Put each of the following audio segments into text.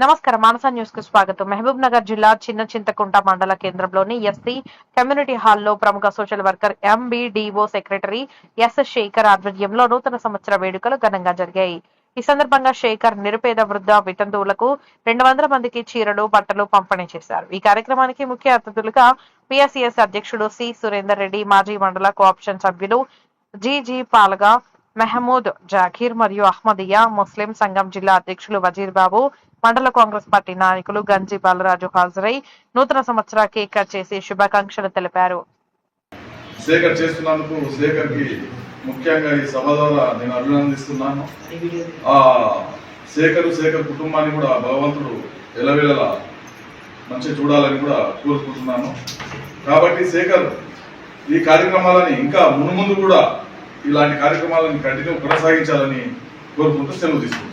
నమస్కారం. మానస న్యూస్ కు స్వాగతం. మహబూబ్ నగర్ జిల్లా చిన్న చింతకుంట మండల కేంద్రంలోని ఎస్సీ కమ్యూనిటీ హాల్లో ప్రముఖ social worker MBDO secretary S Shekhar ఆధ్వర్యంలో నూతన సంవత్సర వేడుకలు ఘనంగా జరిగాయి. ఈ సందర్భంగా శేఖర్ నిరుపేద వృద్ధ వితంతువులకు 200 మందికి చీరలు, బట్టలు పంపిణీ చేశారు. ఈ కార్యక్రమానికి ముఖ్య అతిథులుగా పిఎస్సిఎస్ అధ్యక్షుడు సి సురేందర్ రెడ్డి, మాజీ మండల కోఆప్షన్ సభ్యులు జి పాల్గా, మెహమూద్ జాకీర్ మరియు అహ్మదియా ముస్లిం సంఘం జిల్లా అధ్యక్షులు వజీర్ బాబు, మండల కాంగ్రెస్ పార్టీ నాయకులు గంజి బాలరాజు హాజరై నూతన సంవత్సర కేక్ కట్ చేసి శుభాకాంక్షలు తెలిపారు. శేఖర్ చేస్తున్నందుకు శేఖర్ కి ముఖ్యంగా ఈ సభ ద్వారా నేను అభినందిస్తున్నాను. శేఖర్ కుటుంబాన్ని కూడా భగవంతుడు ఎలవేళలా మంచి చూడాలని కూడా కోరుకుంటున్నాను. కాబట్టి శేఖర్ ఈ కార్యక్రమాలని ఇంకా మున్ముందు కూడా ఇలాంటి కార్యక్రమాలను కంటిన్యూ కొనసాగించాలని కోరుకుంటూ సెలవు తీసుకుంటాను.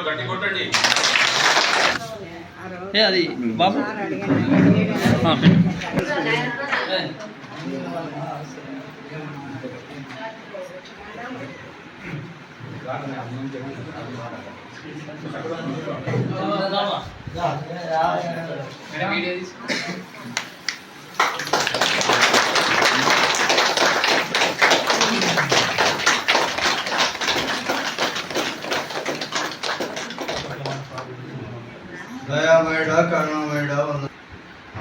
గట్టి కొట్టండి. అది బాబు దయామేడ కరుణమేడ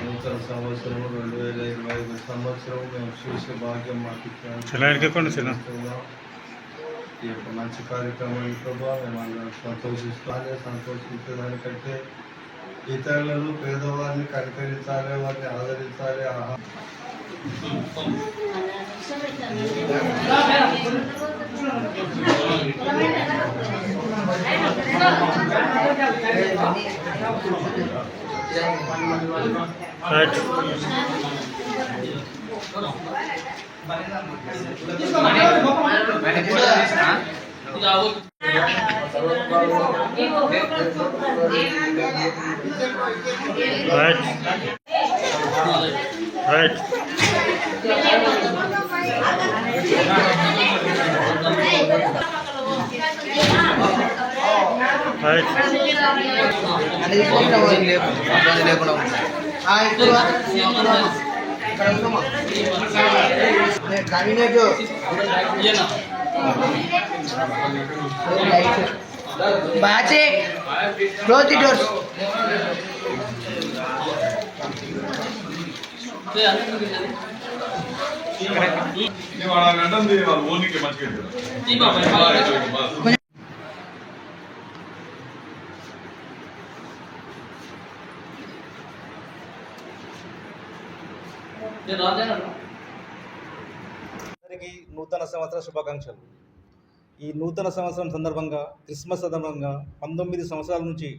నూతన సంవత్సరం 2025 సంవత్సరం మేము చూసే భాగ్యం మాకు ఈ యొక్క మంచి కార్యక్రమం ప్రభావ మేము సంతోషించేదానికంటే ఇతరులను పేదవారిని కనికరించాలి, వారిని ఆదరించాలి. నూతన సంవత్సర శుభాకాంక్షలు. ఈ నూతన సంవత్సరం సందర్భంగా క్రిస్మస్ సందర్భంగా 19 సంవత్సరాల నుంచి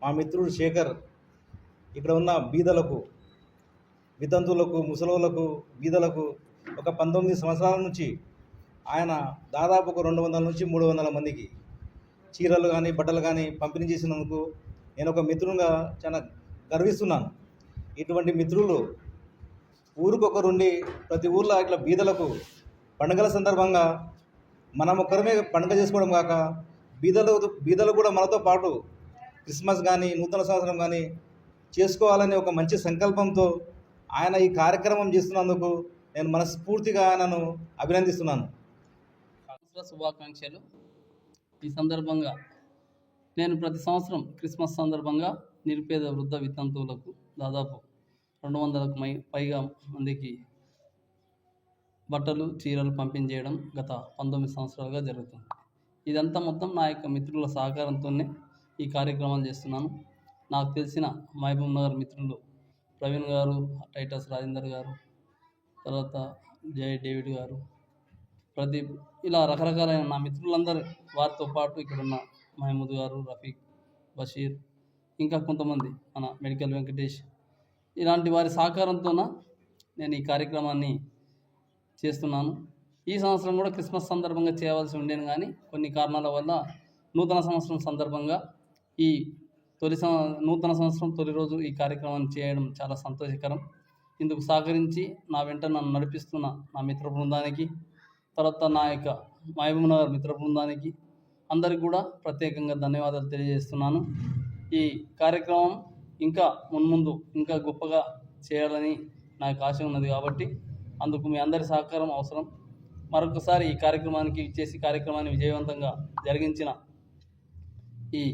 మా మిత్రుడు శేఖర్ ఇక్కడ ఉన్న బీదలకు, వితంతువులకు, ముసలోళ్లకు, బీదలకు ఒక 19 సంవత్సరాల నుంచి ఆయన దాదాపు ఒక 200 నుంచి 300 మందికి చీరలు కానీ బట్టలు కానీ పంపిణీ చేసినందుకు నేను ఒక మిత్రునిగా చాలా గర్విస్తున్నాను. ఇటువంటి మిత్రులు ఊరికొకరుండి ప్రతి ఊర్లో ఇట్లా పండుగల సందర్భంగా మనం ఒక్కరమే పండుగ చేసుకోవడం కాక బీదలు కూడా మనతో పాటు క్రిస్మస్ కానీ నూతన సంవత్సరం కానీ చేసుకోవాలని ఒక మంచి సంకల్పంతో ఆయన ఈ కార్యక్రమం చేస్తున్నందుకు నేను మనస్ఫూర్తిగా ఆయనను అభినందిస్తున్నాను. శుభాకాంక్షలు. ఈ సందర్భంగా నేను ప్రతి సంవత్సరం క్రిస్మస్ సందర్భంగా నిరుపేద వృద్ధ వితంతువులకు దాదాపు 200కు పైగా మందికి బట్టలు, చీరలు పంపిణీ చేయడం గత 19 సంవత్సరాలుగా జరుగుతుంది. ఇదంతా మొత్తం నా యొక్క మిత్రుల సహకారంతోనే ఈ కార్యక్రమాలు చేస్తున్నాను. నాకు తెలిసిన మహబూబ్ నగర్ మిత్రులు ప్రవీణ్ గారు, టైటస్ రాజేందర్ గారు, తర్వాత జై డేవిడ్ గారు, ప్రదీప్, ఇలా రకరకాలైన నా మిత్రులందరూ, వారితో పాటు ఇక్కడున్న మహమూద్ గారు, రఫీక్, బషీర్, ఇంకా కొంతమంది మన మెడికల్ వెంకటేష్, ఇలాంటి వారి సహకారంతోన నేను ఈ కార్యక్రమాన్ని చేస్తున్నాను. ఈ సంవత్సరం కూడా క్రిస్మస్ సందర్భంగా చేయవలసి ఉండేది, కానీ కొన్ని కారణాల వల్ల నూతన సంవత్సరం సందర్భంగా ఈ నూతన సంవత్సరం తొలి రోజు ఈ కార్యక్రమాన్ని చేయడం చాలా సంతోషకరం. ఇందుకు సహకరించి నా వెంట నన్ను నడిపిస్తున్న నా మిత్ర బృందానికి, తర్వాత నా యొక్క మహబూబ్ నగర్ మిత్ర బృందానికి అందరికీ కూడా ప్రత్యేకంగా ధన్యవాదాలు తెలియజేస్తున్నాను. ఈ కార్యక్రమం ఇంకా మున్ముందు ఇంకా గొప్పగా చేయాలని నాకు ఆశ ఉన్నది, కాబట్టి అందుకు మీ అందరి సహకారం అవసరం. మరొకసారి ఈ కార్యక్రమానికి ఇచ్చేసి కార్యక్రమాన్ని విజయవంతంగా జరిగించిన ఈ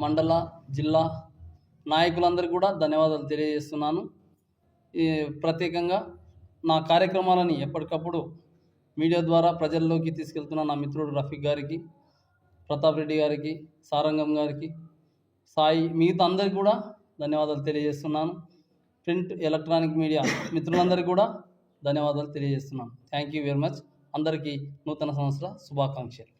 మండల జిల్లా నాయకులందరికీ కూడా ధన్యవాదాలు తెలియజేస్తున్నాను. ఈ ప్రత్యేకంగా నా కార్యక్రమాలని ఎప్పటికప్పుడు మీడియా ద్వారా ప్రజల్లోకి తీసుకెళ్తున్న నా మిత్రుడు రఫీక్ గారికి, ప్రతాప్ రెడ్డి గారికి, సారంగం గారికి, సాయి, మిగతా అందరికీ కూడా ధన్యవాదాలు తెలియజేస్తున్నాను. ప్రింట్ ఎలక్ట్రానిక్ మీడియా మిత్రులందరికీ కూడా ధన్యవాదాలు తెలియజేస్తున్నాను. Thank you very much. అందరికీ నూతన సంవత్సర శుభాకాంక్షలు.